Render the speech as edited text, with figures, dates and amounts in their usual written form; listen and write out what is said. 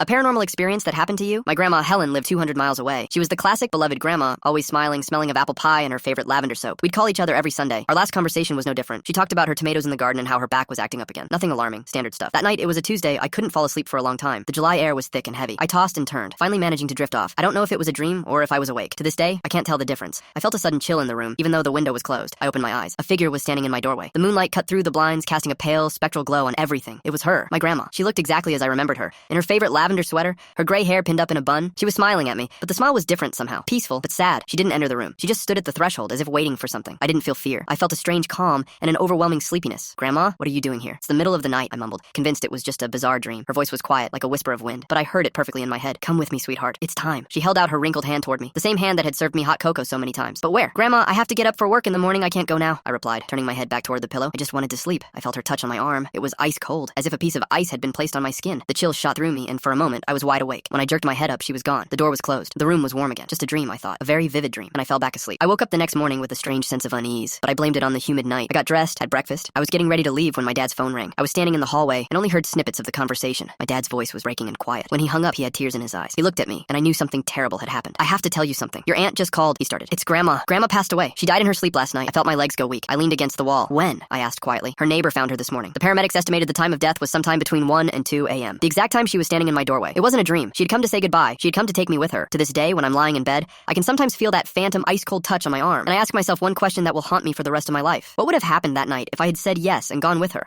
A paranormal experience that happened to you? My grandma Helen lived 200 miles away. She was the classic beloved grandma, always smiling, smelling of apple pie and her favorite lavender soap. We'd call each other every Sunday. Our last conversation was no different. She talked about her tomatoes in the garden and how her back was acting up again. Nothing alarming, standard stuff. That night, it was a Tuesday. I couldn't fall asleep for a long time. The July air was thick and heavy. I tossed and turned, finally managing to drift off. I don't know if it was a dream or if I was awake. To this day, I can't tell the difference. I felt a sudden chill in the room, even though the window was closed. I opened my eyes. A figure was standing in my doorway. The moonlight cut through the blinds, casting a pale, spectral glow on everything. It was her, my grandma. She looked exactly as I remembered her. In her favorite lavender sweater, her gray hair pinned up in a bun. She was smiling at me, but the smile was different somehow. Peaceful, but sad. She didn't enter the room. She just stood at the threshold as if waiting for something. I didn't feel fear. I felt a strange calm and an overwhelming sleepiness. Grandma, what are you doing here? It's the middle of the night, I mumbled, convinced it was just a bizarre dream. Her voice was quiet, like a whisper of wind, but I heard it perfectly in my head. Come with me, sweetheart. It's time. She held out her wrinkled hand toward me, the same hand that had served me hot cocoa so many times. But where? Grandma, I have to get up for work in the morning. I can't go now, I replied, turning my head back toward the pillow. I just wanted to sleep. I felt her touch on my arm. It was ice cold, as if a piece of ice had been placed on my skin. The chill shot through me, and for a moment, I was wide awake. When I jerked my head up, she was gone. The door was closed. The room was warm again. Just a dream, I thought. A very vivid dream, and I fell back asleep. I woke up the next morning with a strange sense of unease, but I blamed it on the humid night. I got dressed, had breakfast. I was getting ready to leave when my dad's phone rang. I was standing in the hallway and only heard snippets of the conversation. My dad's voice was breaking and quiet. When he hung up, he had tears in his eyes. He looked at me, and I knew something terrible had happened. I have to tell you something. Your aunt just called, he started. It's Grandma. Grandma passed away. She died in her sleep last night. I felt my legs go weak. I leaned against the wall. When? I asked quietly. Her neighbor found her this morning. The paramedics estimated the time of death was sometime between 1 and 2 a.m. The exact time she was standing in my doorway. It wasn't a dream. She had come to say goodbye. She had come to take me with her. To this day, when I'm lying in bed, I can sometimes feel that phantom ice-cold touch on my arm, and I ask myself one question that will haunt me for the rest of my life. What would have happened that night if I had said yes and gone with her?